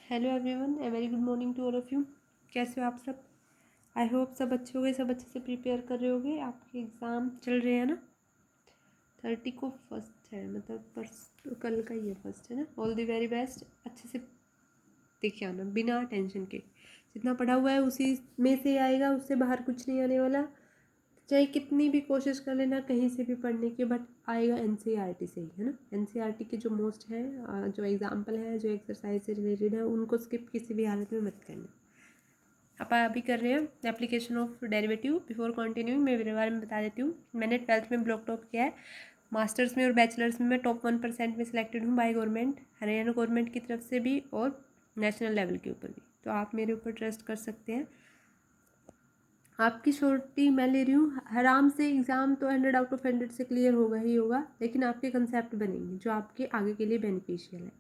Hello everyone, a very good morning to all of you. कैसे हो आप सब? आई होप सब अच्छे हो गए, सब अच्छे से प्रिपेयर कर रहे होगे। आपके एग्ज़ाम चल रहे हैं ना? 30 को फर्स्ट है, मतलब कल का ही है फर्स्ट, है ना? All the very best. अच्छे से देखिए आना, बिना टेंशन के। जितना पढ़ा हुआ है उसी में से आएगा, उससे बाहर कुछ नहीं आने वाला। चाहे कितनी भी कोशिश कर लेना कहीं से भी पढ़ने की, बट आएगा एनसीईआरटी से ही, है ना? एनसीईआरटी के जो मोस्ट हैं, जो एग्जाम्पल हैं, जो एक्सरसाइज से रिलेटेड है, उनको स्किप किसी भी हालत में मत करना। अभी कर रहे हैं application of derivative. Before continuing मैं मेरे बारे में बता देती हूँ। मैंने 12th में ब्लॉक टॉप किया है। मास्टर्स में और बैचलर्स में मैं टॉप 1% में सिलेक्टेड हूँ बाय गवर्नमेंट, हरियाणा गवर्नमेंट की तरफ से भी और नेशनल लेवल के ऊपर भी। तो आप मेरे ऊपर ट्रस्ट कर सकते हैं। आपकी श्योरिटी मैं ले रही हूँ। आराम से एग्ज़ाम तो 100 आउट ऑफ 100 से क्लियर होगा ही होगा, लेकिन आपके कंसेप्ट बनेंगे जो आपके आगे के लिए बेनिफिशियल है।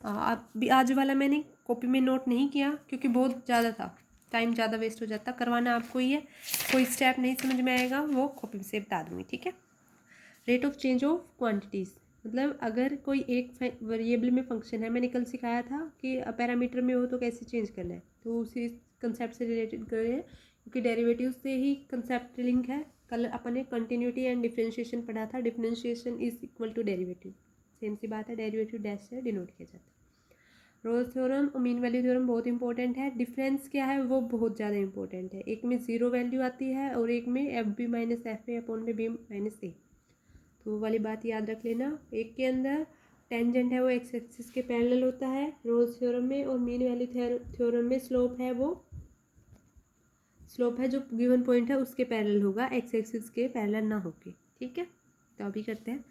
आप भी आज वाला मैंने कॉपी में नोट नहीं किया क्योंकि बहुत ज़्यादा था, टाइम ज़्यादा वेस्ट हो जाता। करवाना आपको ही है। कोई स्टेप नहीं समझ में आएगा वो कॉपी से बता दूँगी, ठीक है? Rate of change of quantities, मतलब अगर कोई एक वेरिएबल में फंक्शन है, मैंने कल सिखाया था कि पैरामीटर में हो तो कैसे चेंज करना है, तो उसी कंसेप्ट से रिलेटेड कर रहे हैं क्योंकि डेरिवेटिव से ही कंसेप्ट लिंक है। कल अपन ने कंटिन्यूटी एंड डिफरेंशिएशन पढ़ा था। Differentiation is equal to derivative, same सी बात है। डेरिवेटिव डैश से डिनोट किया जाता है। रोल्स थ्योरम और मीन वैल्यू थ्योरम बहुत इंपॉर्टेंट है। डिफरेंस क्या है वो बहुत ज़्यादा इंपॉर्टेंट है। एक में जीरो वैल्यू आती है और एक में F B minus F A upon में बी माइनस ए, तो वो वाली बात याद रख लेना। एक के अंदर टेंजेंट है वो एक्स एक्सिस के पैरेलल होता है रोल्स थ्योरम में, और मीन वैल्यू थ्योरम में स्लोप है वो स्लोप है जो गिवन पॉइंट है उसके पैरेलल होगा, एक्स एक्सिस के पैरेलल ना होके, ठीक है? तो अभी करते हैं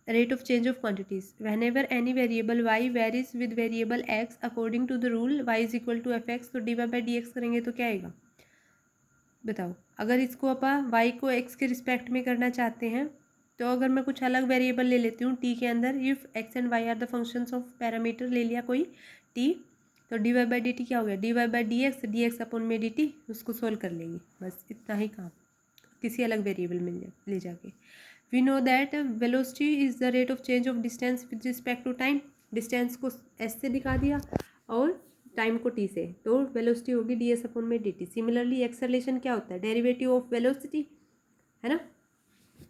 rate of change of quantities. Whenever any variable Y varies with variable X according to the rule Y is equal to F X, तो D Y by D X करेंगे तो क्या आएगा बताओ? अगर इसको अपन वाई को एक्स के रिस्पेक्ट में करना चाहते हैं तो अगर मैं कुछ अलग वेरिएबल ले लेती हूँ टी के अंदर, if X and Y are the functions of parameter ले लिया कोई टी, तो D Y by D T क्या हो गया? D Y by D X upon में डी टी, उसको सोल्व कर लेंगे, बस इतना ही काम, किसी अलग वेरिएबल में ले जाके। We know that velocity is the rate of change of distance with respect to time. Distance को एस से दिखा दिया और टाइम को टी से, तो वेलोसिटी होगी डी एस अपॉन में डी टी। सिमिलरली एक्सेलरेशन क्या होता है? डेरिवेटिव ऑफ वेलोसिटी, है ना?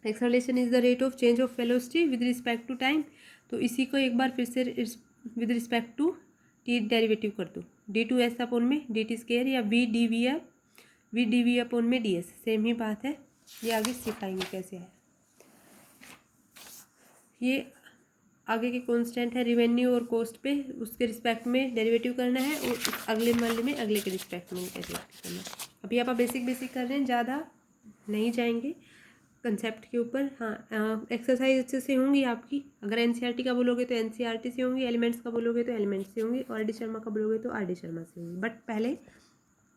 Acceleration is the rate of change of velocity with respect to time. तो इसी को एक बार फिर से with respect to T derivative कर दो, डी टू एस अपॉन में डी टी स्केयर, या वी डी वी अपॉन में डी एस, सेम ही बात है। ये आगे सिखाएंगे कैसे है। ये आगे के कॉन्स्टेंट है रिवेन्यू और कॉस्ट पे, उसके रिस्पेक्ट में डेरिवेटिव करना है, और अगले वाले में अगले के रिस्पेक्ट में कैसे करना है। अभी आप बेसिक कर रहे हैं, ज़्यादा नहीं जाएंगे कंसेप्ट के ऊपर। हाँ, एक्सरसाइज अच्छे से होंगी आपकी। अगर एनसीईआरटी का बोलोगे तो एनसीईआरटी से होंगी, एलिमेंट्स का बोलोगे तो एलिमेंट्स से होंगी, और आर डी शर्मा का बोलोगे तो आर डी शर्मा से होंगी। बट पहले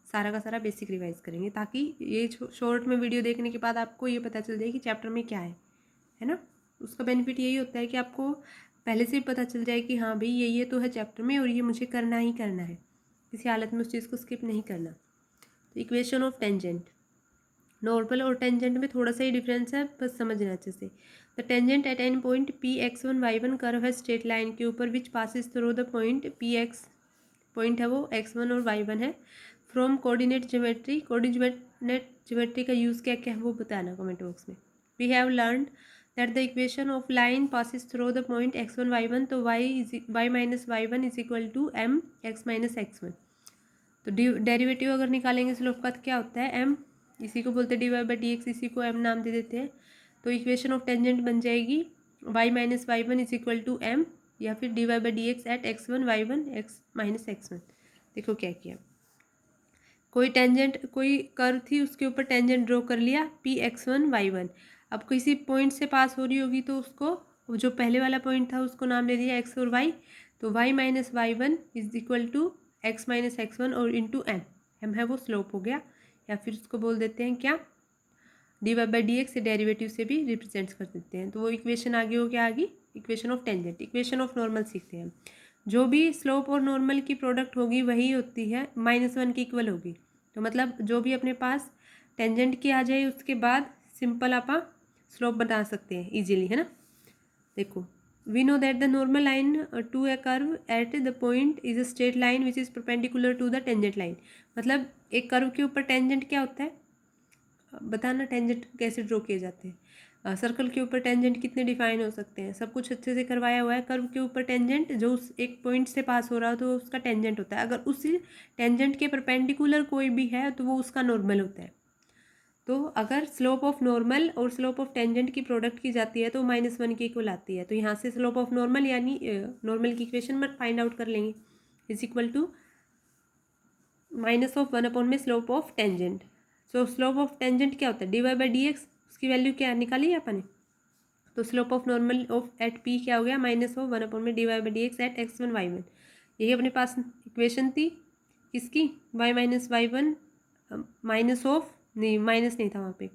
सारा का सारा बेसिक रिवाइज करेंगे ताकि ये शॉर्ट में वीडियो देखने के बाद आपको ये पता चल जाए कि चैप्टर में क्या है ना? उसका बेनिफिट यही होता है कि आपको पहले से पता चल जाए कि हाँ भाई ये तो है चैप्टर में और ये मुझे करना ही करना है, किसी हालत में उस चीज़ को स्किप नहीं करना। तो इक्वेशन ऑफ टेंजेंट, नॉर्मल और टेंजेंट में थोड़ा सा ही डिफरेंस है, बस समझना अच्छे से। The tangent at an point P X one Y one curve है स्ट्रेट लाइन के ऊपर which passes through the point P X, point है वो एक्स वन और वाई वन है। From coordinate geometry, coordinate geometry का यूज़ क्या क्या है वो बताना कमेंट बॉक्स में। We have learned that the equation of line passes through the point X one Y one, तो Y minus Y one is equal to M X minus X one. तो derivative अगर निकालेंगे slope का क्या होता है? M, इसी को बोलते हैं D Y by D X, इसी को एम नाम दे देते हैं। तो इक्वेशन ऑफ टेंजेंट बन जाएगी Y minus Y one is equal to M, या फिर D Y by D X at X one Y one X minus X one. देखो क्या किया, कोई टेंजेंट, कोई कर्व थी उसके ऊपर टेंजेंट ड्रॉ कर लिया P X one Y one. अब किसी पॉइंट से पास हो रही होगी तो उसको जो पहले वाला पॉइंट था उसको नाम दे दिया एक्स और वाई, तो Y minus Y one is equal to X minus X one और इंटू एम, एम है वो स्लोप हो गया, या फिर उसको बोल देते हैं क्या? D Y by D X derivative से भी रिप्रेजेंट कर देते हैं। तो वो इक्वेशन आगे हो गया, आगे equation of tangent. Equation of normal सीखते हैं। जो भी स्लोप और नॉर्मल की प्रोडक्ट होगी वही होती है माइनस वन की इक्वल होगी। तो मतलब जो भी अपने पास टेंजेंट की आ जाए उसके बाद सिंपल आप स्लोप बता सकते हैं इजीली, है ना? देखो we know that the normal line to a curve at the point is a straight line which is perpendicular to the tangent line. मतलब एक कर्व के ऊपर टेंजेंट क्या होता है, बताना टेंजेंट कैसे ड्रॉ किए जाते हैं. सर्कल के ऊपर टेंजेंट कितने डिफाइन हो सकते हैं, सब कुछ अच्छे से करवाया हुआ है. कर्व के ऊपर टेंजेंट जो उस एक पॉइंट से पास हो रहा हो तो उसका टेंजेंट होता है. अगर उसी टेंजेंट के परपेंडिकुलर कोई भी है तो वो उसका नॉर्मल होता है. तो अगर स्लोप ऑफ नॉर्मल और स्लोप ऑफ टेंजेंट की प्रोडक्ट की जाती है तो -1 के इक्वल आती है. तो यहाँ से स्लोप ऑफ नॉर्मल यानी नॉर्मल की इक्वेशन में फाइंड आउट कर लेंगे, इज इक्वल टू -1 में slope of tangent. So slope of tangent क्या होता है, dy/dx. उसकी वैल्यू क्या निकाली है अपन ने. तो slope of normal of at P क्या हो गया, -1 में dy/dx एट x1 y1. यही अपने पास इक्वेशन थी किसकी, y - y1 माइनस ऑफ नहीं, माइनस नहीं था वहाँ पे,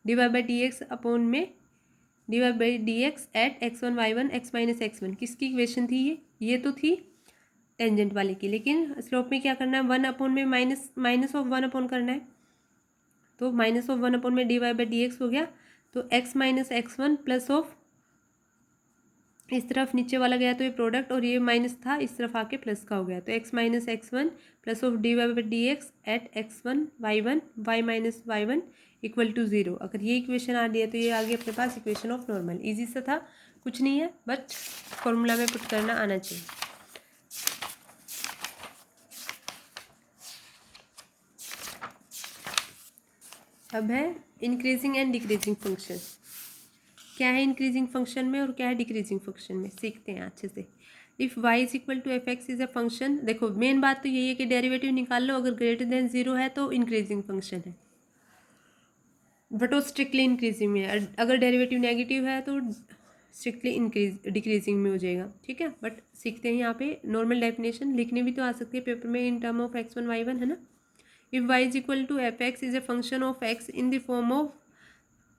dy/dx अपॉन में dy/dx at x1 y1 x - x1. किसकी इक्वेशन थी ये तो थी टेंजेंट वाले की. लेकिन स्लोप में क्या करना है, 1 में माइनस ऑफ 1 करना है. तो -1 में dy/dx हो गया. तो x - x1 प्लस ऑफ इस तरफ नीचे वाला गया तो ये प्रोडक्ट, और ये माइनस था इस तरफ आके प्लस का हो गया. तो x - x1 plus of dy/dx at x1 y1 y - y1 equal to 0. अगर ये इक्वेशन आ रही है तो ये आ गई अपने पास इक्वेशन ऑफ नॉर्मल. इजी सा था, कुछ नहीं है, बट फॉर्मूला में पुट करना आना चाहिए. अब है इंक्रीजिंग एंड डिक्रीजिंग फंक्शन. क्या है इंक्रीजिंग फंक्शन में और क्या है डिक्रीजिंग फंक्शन में, सीखते हैं अच्छे से. If y is equal to f(x) is a function. देखो मेन बात तो यही है कि डेरिवेटिव निकाल लो. अगर ग्रेटर देन 0 है तो इंक्रीजिंग फंक्शन है, बट वो स्ट्रिक्टली इंक्रीजिंग में है. अगर डेरिवेटिव नेगेटिव है तो स्ट्रिक्टली डिक्रीजिंग में हो जाएगा. ठीक है, बट सीखते हैं यहाँ पे नॉर्मल डेफिनेशन. लिखने भी तो आ सकती है पेपर में in term of x1 y1, है ना. If y is equal to f(x) is a function of x in the form of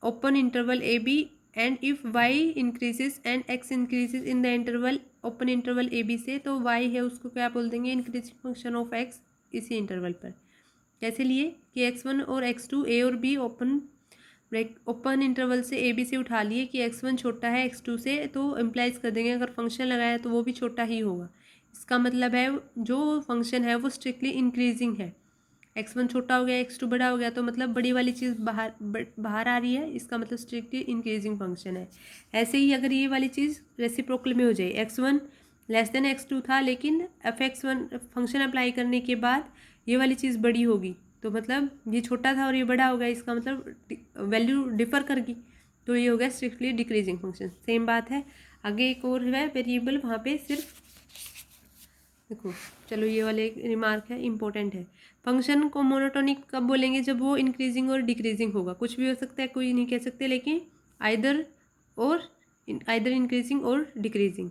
open interval a b, and if y increases and x increases in the interval open interval a b से, तो y है उसको क्या बोल देंगे, increasing function of x इसी interval पर. कैसे लिए कि x1 और x2 a और b ओपन इंटरवल से a b से उठा लिए कि x1 छोटा है x2 से, तो इम्प्लाइज कर देंगे अगर फंक्शन लगाया तो वो भी छोटा ही होगा. इसका मतलब है जो फंक्शन है वो स्ट्रिक्टली इंक्रीजिंग है. x1 छोटा हो गया x2 बड़ा हो गया तो मतलब बड़ी वाली चीज़ बाहर आ रही है, इसका मतलब स्ट्रिक्टली इंक्रीजिंग फंक्शन है. ऐसे ही अगर ये वाली चीज़ रेसिप्रोकल में हो जाए, x1 लेस देन x2 था लेकिन f(x1) फंक्शन अप्लाई करने के बाद ये वाली चीज़ बड़ी होगी, तो मतलब ये छोटा था और ये बड़ा हो गया, इसका मतलब वैल्यू डिफर कर गई, तो ये हो गया स्ट्रिक्टली डिक्रीजिंग फंक्शन. सेम बात है आगे एक और है वेरिएबल, वहाँ पे सिर्फ देखो, चलो ये वाले रिमार्क है इंपॉर्टेंट है. फंक्शन को मोनोटोनिक कब बोलेंगे, जब वो इंक्रीजिंग और डिक्रीजिंग होगा. कुछ भी हो सकता है, कोई नहीं कह सकते, लेकिन आइदर इंक्रीजिंग और डिक्रीजिंग.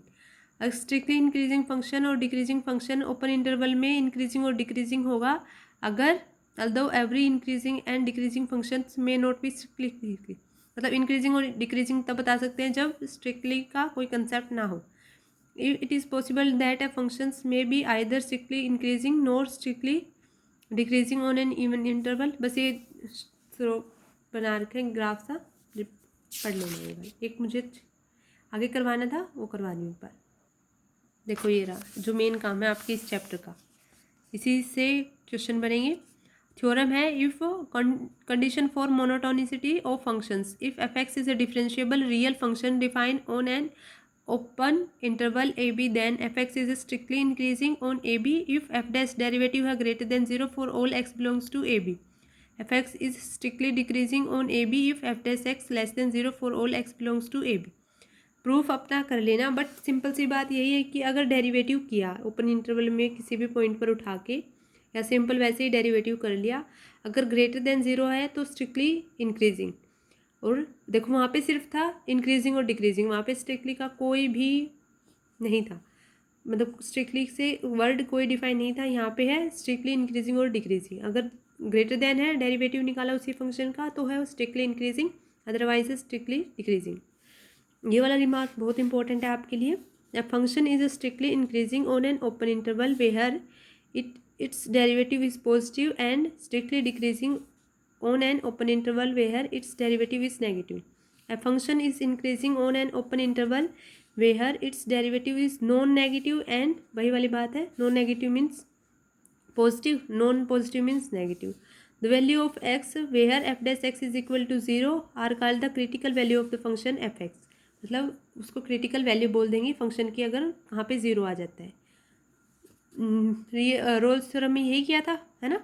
स्ट्रिक्टली इंक्रीजिंग फंक्शन और डिक्रीजिंग फंक्शन ओपन इंटरवल में इंक्रीजिंग और डिक्रीजिंग होगा अगर although every increasing and decreasing functions may not be strictly. मतलब इंक्रीजिंग और डिक्रीजिंग तब बता सकते हैं जब स्ट्रिक्टली का कोई कंसेप्ट ना हो. It is possible that a functions may be either strictly increasing nor strictly decreasing on an even interval. बस ये बना रखे ग्राफ सा, पढ़ लेना ये भाई. एक मुझे आगे करवाना था वो करवा दूँ एक बार. देखो ये रहा जो मेन काम है आपके इस चैप्टर का, इसी से क्वेश्चन बनेंगे. थ्योरम है if condition for monotonicity of functions. If f(x) is a differentiable real function defined on an open interval a b, then f(x) is strictly increasing on a b if f dash derivative है greater than 0 for all x belongs to a b. f(x) is strictly decreasing on a b if f dash x less than 0 for all x belongs to a b. Proof अपना कर लेना, but simple सी बात यही है कि अगर derivative किया open interval में किसी भी पॉइंट पर उठा के, या सिंपल वैसे ही डेरिवेटिव कर लिया, अगर ग्रेटर देन 0 है तो स्ट्रिक्टली इंक्रीजिंग. और देखो वहाँ पे सिर्फ था इंक्रीजिंग और डिक्रीजिंग, वहाँ पे स्ट्रिक्टली का कोई भी नहीं था, मतलब स्ट्रिक्टली से वर्ड कोई डिफाइन नहीं था. यहाँ पे है स्ट्रिक्टली इंक्रीजिंग और डिक्रीजिंग. अगर ग्रेटर देन है, डेरिवेटिव निकाला उसी फंक्शन का, तो है strictly increasing, otherwise strictly decreasing. ये वाला रिमार्क बहुत इंपॉर्टेंट है आपके लिए. A function is strictly increasing on an open interval where its derivative is positive and strictly decreasing on an open interval where its derivative is negative. A function is increasing on an open interval where its derivative is non negative and, वही वाली बात है, non negative means positive, non positive means negative. The value of X where F dash X is equal to 0 are called the critical value of the function F X. मतलब उसको critical value बोल देंगे function की अगर वहाँ पे 0 आ जाता है. रोल्स थ्योरम में यही किया था, है ना,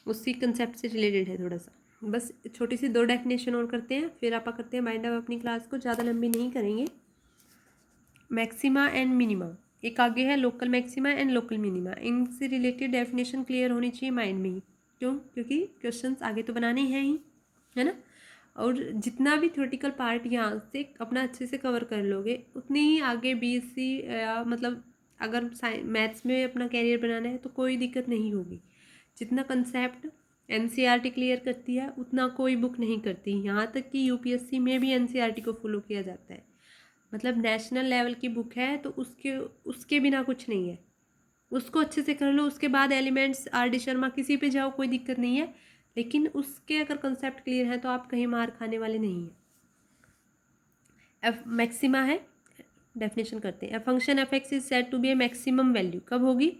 उसी कंसेप्ट से रिलेटेड है थोड़ा सा. बस छोटी सी 2 डेफिनेशन और करते हैं, फिर आप करते हैं माइंड अप अपनी क्लास को, ज़्यादा लंबी नहीं करेंगे. मैक्सिमा एंड मिनिमा, एक आगे है local maxima and local minima. इनसे रिलेटेड डेफिनेशन क्लियर होनी चाहिए माइंड में ही. क्यों? क्योंकि क्वेश्चंस आगे तो बनाने हैं ही, है ना. और जितना भी थ्योरेटिकल पार्ट यहाँ से अपना अच्छे से कवर कर लोगे उतनी ही आगे बीएससी मतलब अगर मैथ्स में अपना कैरियर बनाना है तो कोई दिक्कत नहीं होगी. जितना कंसेप्ट एनसीईआरटी क्लियर करती है उतना कोई बुक नहीं करती. यहाँ तक कि यूपीएससी में भी एनसीईआरटी को फॉलो किया जाता है. मतलब नेशनल लेवल की बुक है तो उसके बिना कुछ नहीं है. उसको अच्छे से कर लो, उसके बाद एलिमेंट्स आर डी शर्मा किसी पे जाओ कोई दिक्कत नहीं है. लेकिन उसके अगर कंसेप्ट क्लियर है तो आप कहीं मार खाने वाले नहीं हैं. एफ मैक्सिमा है, डेफिनेशन करते हैं. Function F X is said to be a maximum value. कब होगी?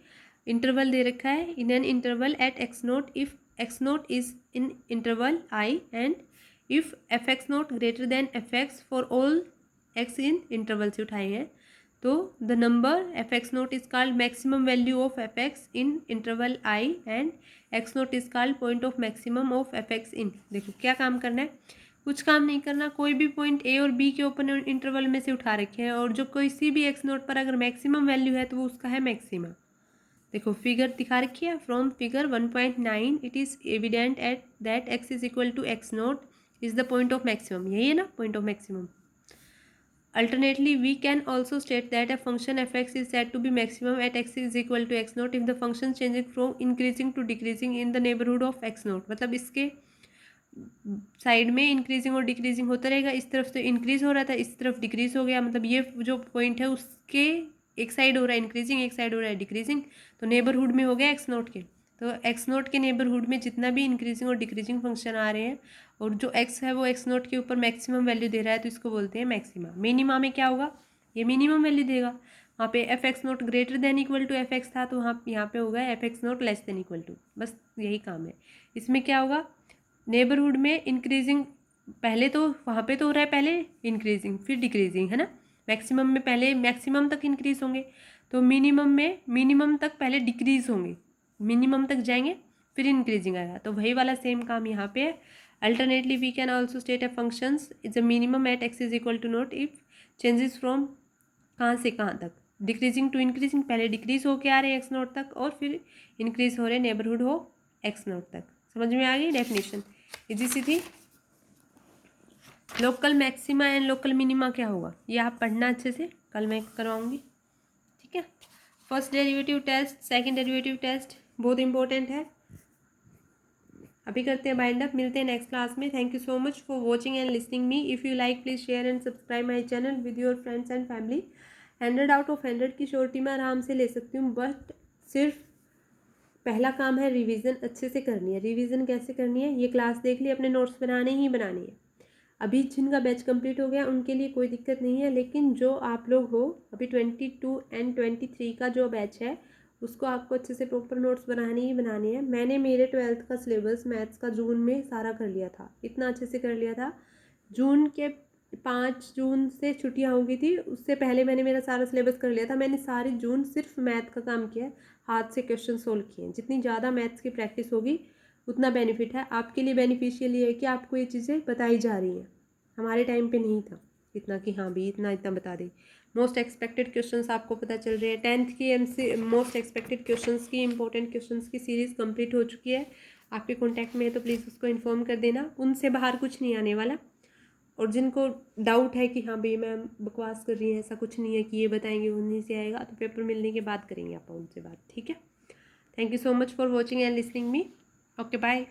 इंटरवल दे रखा है, in an interval at X not if X not is in interval I and if F X not greater than F X for all X in interval से उठाए हैं. तो the number F X not is called maximum value of F X in interval I and X not is called point of maximum of F X in. देखो क्या काम करना है, कुछ काम नहीं करना. कोई भी पॉइंट ए और बी के ओपन इंटरवल में से उठा रखे हैं और जो किसी भी एक्स नोट पर अगर मैक्सिमम वैल्यू है तो वो उसका है मैक्सिमा. देखो फिगर दिखा रखी है. From figure 1.9 it is evident at that X is equal to X not is the point of maximum. यही है ना point of maximum. Alternately, we can also state that a function fx is said to be maximum at x is equal to x naught if the function changing from increasing to decreasing in the neighborhood of x naught. मतलब इसके side में increasing और decreasing होता रहेगा. इस तरफ से increase हो रहा था, इस तरफ डिक्रीज हो गया. मतलब ये जो पॉइंट है उसके एक साइड हो रहा है इंक्रीजिंग, एक साइड हो रहा है डिक्रीजिंग. तो नेबरहुड में हो गया एक्स नोट के. तो एक्स नोट के नेबरहुड में जितना भी इंक्रीजिंग और डिक्रीजिंग फंक्शन आ रहे हैं और जो एक्स है वो एक्स नोट के ऊपर मैक्सिमम वैल्यू दे रहा है तो इसको बोलते हैं मैक्सिमा. मिनिमा में क्या होगा? ये मिनिमम वैल्यू देगा. वहाँ पे F X not greater than equal to F X था तो वहाँ यहाँ पे होगा F X not less than equal to. बस यही काम है. इसमें क्या होगा? नेबरहुड में इंक्रीजिंग पहले तो वहाँ पे तो हो रहा है पहले इंक्रीजिंग फिर डिक्रीजिंग, है ना. मैक्सिमम में पहले मैक्सिमम तक इंक्रीज होंगे तो मिनिमम में मिनिमम तक पहले डिक्रीज होंगे, मिनिमम तक जाएंगे फिर इंक्रीजिंग आएगा. तो वही वाला सेम काम यहाँ पे है. Alternately we can also state a functions is a minimum at X is equal to not if changes from कहाँ से कहाँ तक, डिक्रीजिंग टू इंक्रीजिंग. पहले डिक्रीज होके आ रहे हैं एक्स नोट तक और फिर इंक्रीज हो रहे नेबरहुड हो एक्स नोट तक. समझ में आ गई डेफिनेशन? इजी सी थी. Local maxima and local minima क्या होगा ये आप पढ़ना अच्छे से, कल मैं करवाऊंगी. ठीक है. First derivative test, second derivative test बहुत इंपॉर्टेंट है. अभी करते हैं बाइंड अप. मिलते हैं नेक्स्ट क्लास में. Thank you so much for watching and listening me. If you like please share and subscribe my channel with your friends and family. 100 out of 100 की surety मैं आराम से ले सकती हूँ. बट सिर्फ पहला काम है रिवीजन अच्छे से करनी है. रिवीजन कैसे करनी है? ये क्लास देख ली, अपने नोट्स बनाने ही बनाने हैं. अभी जिनका बैच कंप्लीट हो गया उनके लिए कोई दिक्कत नहीं है. लेकिन जो आप लोग हो अभी 22 एंड 23 का जो बैच है उसको आपको अच्छे से प्रॉपर नोट्स बनाने ही बनाने हैं. मैंने मेरे 12th का सिलेबस मैथ्स का जून में सारा कर लिया था. इतना अच्छे से कर लिया था. जून के 5 जून से छुट्टियाँ हो गई थी, उससे पहले मैंने मेरा सारा सिलेबस कर लिया था. मैंने सारे जून सिर्फ मैथ का काम किया, हाथ से क्वेश्चन सोल्व किए. जितनी ज़्यादा मैथ्स की प्रैक्टिस होगी उतना बेनिफिट है. आपके लिए बेनिफिशियल ये है कि आपको ये चीज़ें बताई जा रही हैं. हमारे टाइम पे नहीं था इतना कि हाँ भी इतना बता दें. मोस्ट एक्सपेक्टेड क्वेश्चंस आपको पता चल रहे हैं. 10th की एमसी मोस्ट एक्सपेक्टेड क्वेश्चंस की इंपॉर्टेंट क्वेश्चंस की सीरीज़ कंप्लीट हो चुकी है. आपके कॉन्टैक्ट में है तो प्लीज़ उसको इन्फॉर्म कर देना. उनसे बाहर कुछ नहीं आने वाला. और जिनको डाउट है कि हाँ भाई मैम बकवास कर रही हैं, ऐसा कुछ नहीं है कि ये बताएंगे वो नहीं से आएगा, तो पेपर मिलने के बाद करेंगे आप उनसे बात. ठीक है. Thank you so much for watching and listening me. Okay bye.